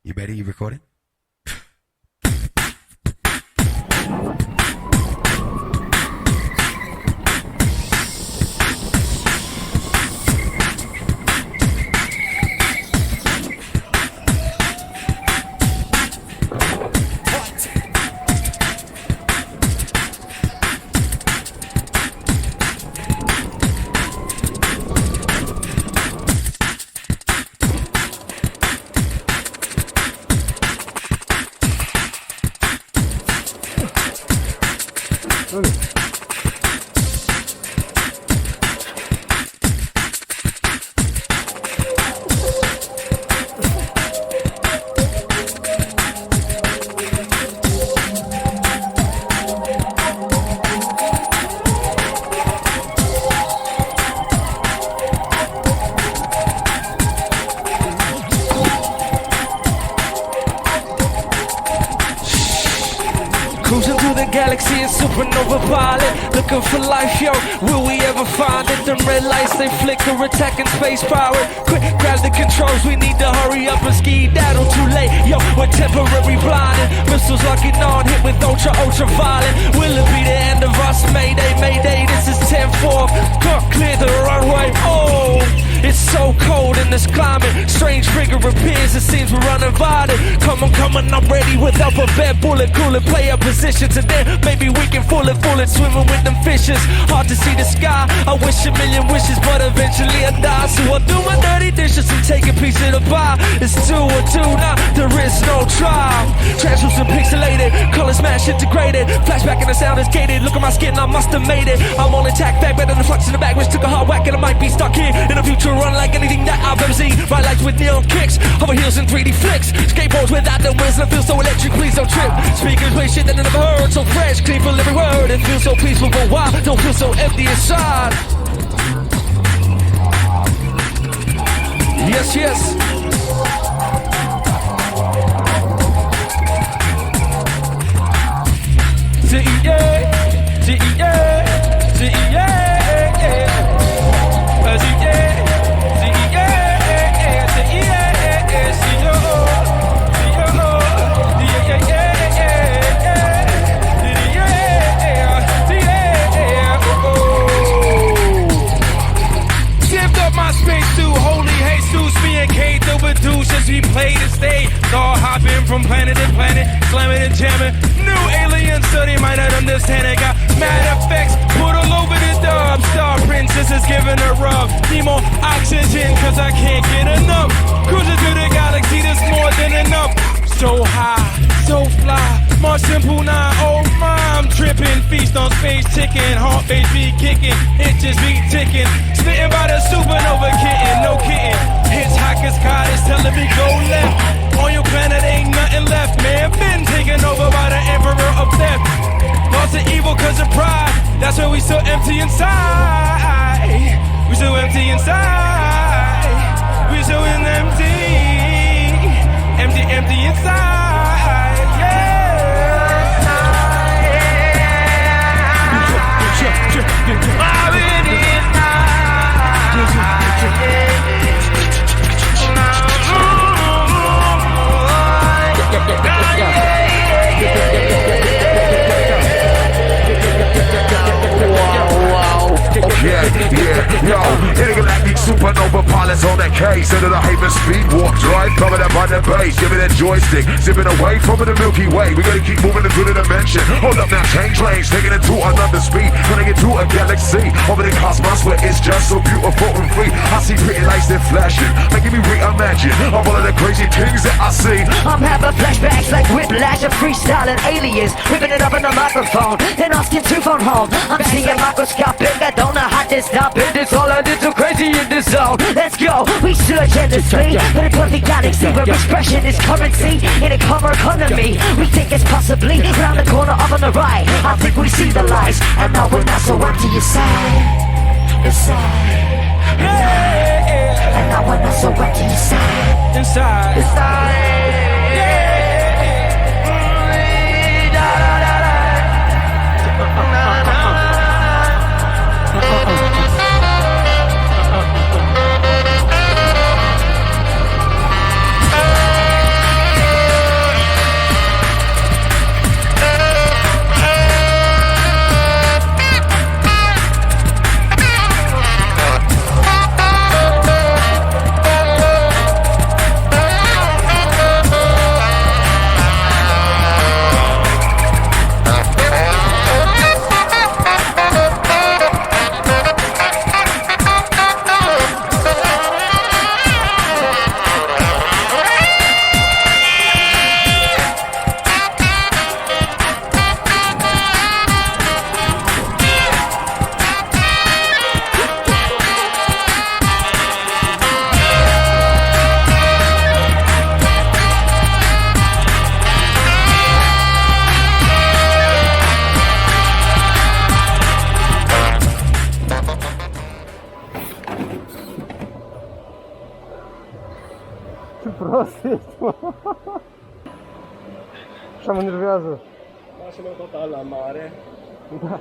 You ready? You recording? Cruising through the galaxy in supernova pilot, looking for life, yo, will we ever find it? Them red lights, they flicker, attacking space pirate. Quick, grab the controls, we need to hurry up and skedaddle. Too late, yo, we're temporary blinded. Missiles locking on, hit with ultraviolet. Will it be the end of us? Mayday, mayday, this is 10-4. Clear the runway, oh. It's so cold in this climate. Strange figure appears, it seems we're uninvited. Come on, I'm ready with alphabet bullet. Cool it, play our positions, and then maybe we can fool it, swimming with them fishes. Hard to see the sky, I wish a million wishes, but eventually I die. So I'll do my dirty dishes and take a piece of the pie. It's 2 or 2, now there is no trial. Translucent pixelated, color smash integrated. Flashback and the sound is gated. Look at my skin, I must have made it. I'm on attack back, better than the flux in the back, which took a hard whack, and I might be stuck here in the future. Unlike anything that I've ever seen. Bright lights with neon kicks, hover heels and 3D flicks. Skateboards without the wheels, and it feels so electric, please don't trip. Speakers play shit that I never heard, so fresh, clean for every word. It feels so peaceful, but why don't feel so empty inside? Yes, yes. Since we played and stayed, all hopping from planet to planet, slamming and jamming. New aliens, so they might not understand it. Got mad effects, put all over the dub. Star Princess is giving a rub. Need more oxygen, cause I can't get enough. Cruising through the galaxy, there's more than enough. So high, so fly, more simple now, oh my. I'm tripping, feast on space chicken. Heart rate be kicking, itches be ticking. Smitten by the supernova kitten, no kidding. Hitchhiker's card is telling me go left. On your planet ain't nothing left, man. Been taken over by the emperor of death. Lost to evil cause of pride. That's why we so empty inside. We so empty inside. We so empty. Empty inside. Yeah. I've been Yo, intergalactic supernova pilots on that case. Into the Haven speed warp drive, covered up by the base. Give it a joystick, zipping away from the Milky Way. We gotta keep moving into the dimension. Hold up now, change lanes, taking it to another speed. Gonna get to a galaxy over the cosmos where it's just so beautiful and free. I see pretty lights that flashing, making me reimagine of all of the crazy things that I see. I'm having flashbacks like whiplash of freestyling aliens, whipping it up in the microphone, then asking to phone home. I'm seeing microscopic, I don't know how to stop it. It's all I did so crazy in this zone. Let's go, we search endlessly, but a perfect galaxy where expression is currency in a cover economy. We think it's possibly round the corner up on the right. I think we see the lights, and now we're not so empty inside. And now we're not so empty inside. Ce prost ești, mă. Așa mă nervează. Așa mă total la mare. Da.